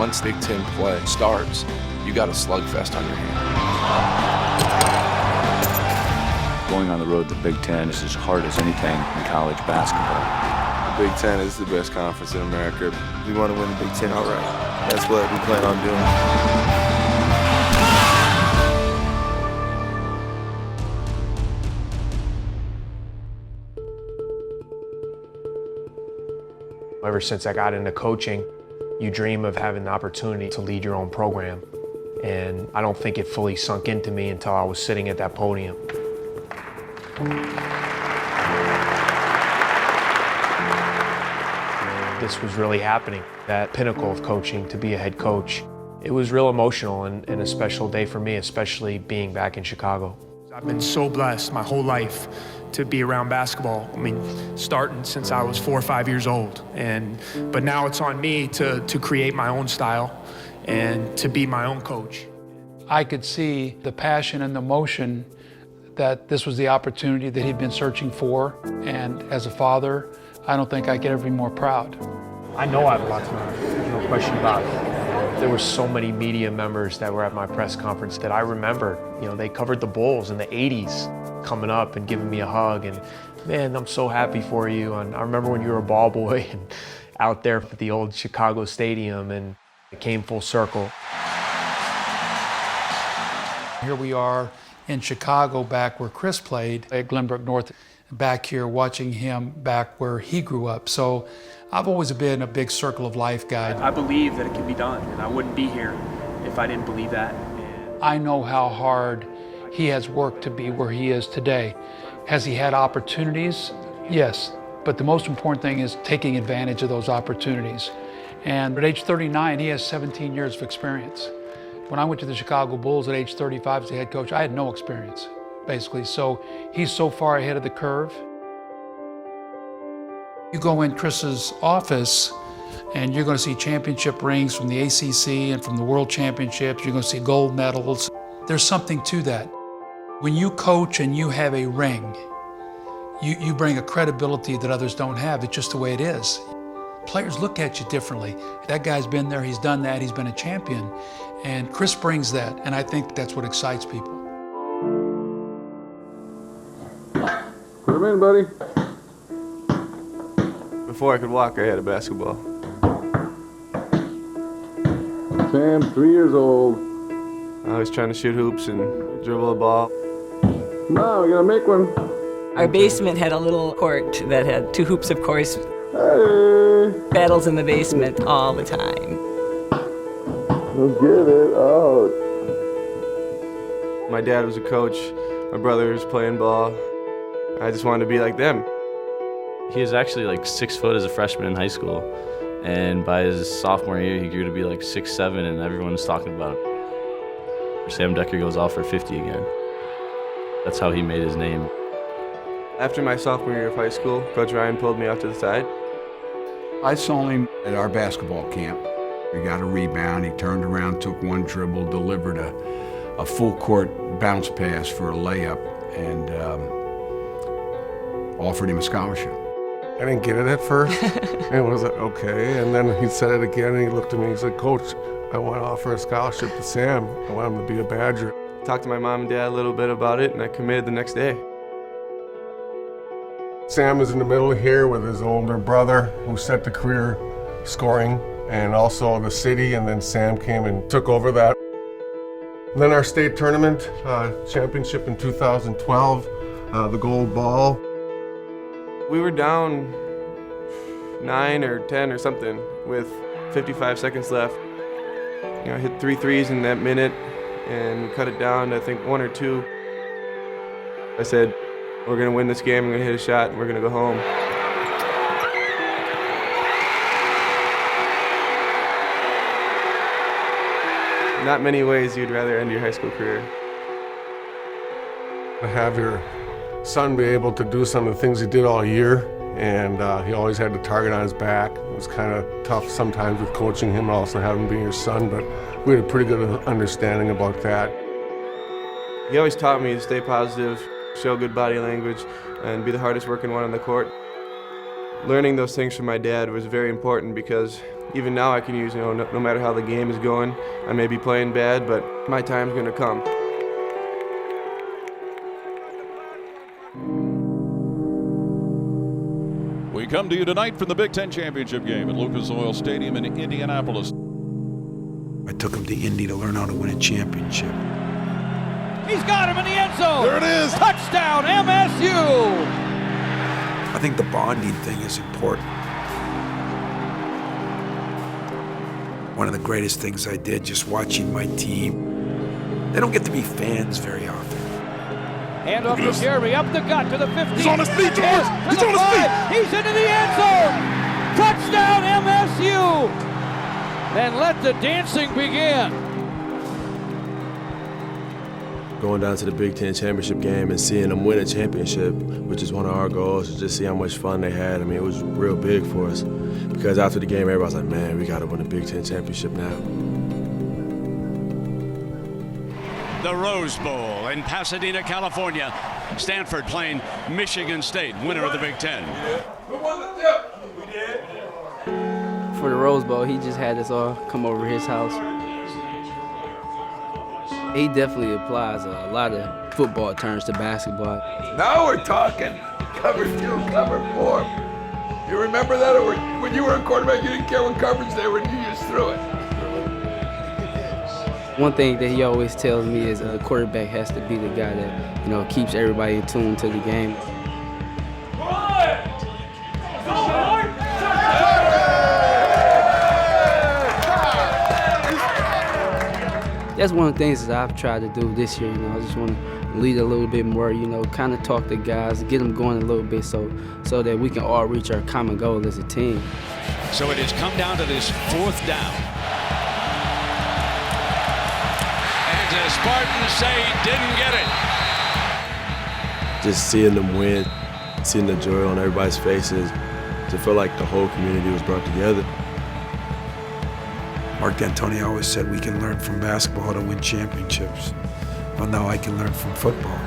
once Big Ten play starts, you got a slugfest on your hands. Going on the road to the Big Ten is as hard as anything in college basketball. The Big Ten is the best conference in America. We want to win the Big Ten outright. That's what we plan on doing. Ever since I got into coaching, you dream of having the opportunity to lead your own program. And I don't think it fully sunk into me until I was sitting at that podium. This was really happening, that pinnacle of coaching, to be a head coach. It was real emotional and a special day for me, especially being back in Chicago. I've been so blessed my whole life to be around basketball. I mean, starting since I was 4 or 5 years old. But now it's on me to create my own style and to be my own coach. I could see the passion and the emotion that this was the opportunity that he'd been searching for. And as a father, I don't think I could ever be more proud. I know I have a lot to learn, there's no question about it. There were so many media members that were at my press conference that I remember. You know, they covered the Bulls in the 80s, coming up and giving me a hug, and man, I'm so happy for you. And I remember when you were a ball boy and out there at the old Chicago Stadium, and it came full circle. Here we are in Chicago, back where Chris played at Glenbrook North, back here watching him back where he grew up. So I've always been a big circle of life guy. I believe that it can be done, and I wouldn't be here if I didn't believe that. I know how hard he has worked to be where he is today. Has he had opportunities? Yes, but the most important thing is taking advantage of those opportunities. And at age 39, he has 17 years of experience. When I went to the Chicago Bulls at age 35 as a head coach, I had no experience, basically. So he's so far ahead of the curve. You go in Chris's office and you're going to see championship rings from the ACC and from the World Championships. You're going to see gold medals. There's something to that. When you coach and you have a ring, you bring a credibility that others don't have. It's just the way it is. Players look at you differently. That guy's been there, he's done that, he's been a champion. And Chris brings that, and I think that's what excites people. Put him in, buddy. Before I could walk, I had a basketball. Sam, 3 years old. I was trying to shoot hoops and dribble a ball. Come on, we gotta make one. Our basement had a little court that had 2 hoops, of course. Hey! Battles in the basement all the time. Let's get it out. My dad was a coach. My brother was playing ball. I just wanted to be like them. He was actually like 6 foot as a freshman in high school. And by his sophomore year, he grew to be like 6'7", and everyone was talking about him. Sam Dekker goes off for 50 again. That's how he made his name. After my sophomore year of high school, Coach Ryan pulled me off to the side. I saw him at our basketball camp. He got a rebound, he turned around, took one dribble, delivered a full court bounce pass for a layup, and offered him a scholarship. I didn't get it at first. And it was like, okay. And then he said it again, and he looked at me, he said, Coach, I want to offer a scholarship to Sam. I want him to be a Badger. Talked to my mom and dad a little bit about it, and I committed the next day. Sam is in the middle here with his older brother who set the career scoring, and also the city, and then Sam came and took over that. And then our state tournament championship in 2012, the gold ball. We were down 9 or 10 or something with 55 seconds left. You know, I hit 3 threes in that minute and cut it down to, I think, 1 or 2. I said, we're gonna win this game, I'm gonna hit a shot, and we're gonna go home. Not many ways you'd rather end your high school career. To have your son be able to do some of the things he did all year, and he always had the target on his back. It was kind of tough sometimes with coaching him and also having him be your son, but we had a pretty good understanding about that. He always taught me to stay positive, show good body language, and be the hardest working one on the court. Learning those things from my dad was very important because even now I can use, no matter how the game is going, I may be playing bad, but my time's going to come. We come to you tonight from the Big Ten Championship game at Lucas Oil Stadium in Indianapolis. I took him to Indy to learn how to win a championship. He's got him in the end zone. There it is. Touchdown, MSU. I think the bonding thing is important. One of the greatest things I did, just watching my team. They don't get to be fans very often. Hand off to Jeremy, up the gut to the 15. He's on his feet, George. He's on his feet. He's into the end zone. Touchdown, MSU. Then let the dancing begin. Going down to the Big Ten Championship game and seeing them win a championship, which is one of our goals, to just see how much fun they had. I mean, it was real big for us because after the game, everybody's like, man, we got to win a Big Ten Championship now. The Rose Bowl in Pasadena, California. Stanford playing Michigan State, winner of the Big Ten. For the Rose Bowl, he just had us all come over his house. He definitely applies a lot of football terms to basketball. Now we're talking. Cover 2, cover 4. You remember that? Or when you were a quarterback, you didn't care what coverage they were, you just threw it. One thing that he always tells me is the quarterback has to be the guy that, keeps everybody in tune to the game. That's one of the things that I've tried to do this year. I just want to lead a little bit more, kind of talk to guys, get them going a little bit so that we can all reach our common goal as a team. So it has come down to this 4th down. And the Spartans say he didn't get it. Just seeing them win, seeing the joy on everybody's faces, to feel like the whole community was brought together. Mark D'Antoni always said we can learn from basketball to win championships. Well, now I can learn from football.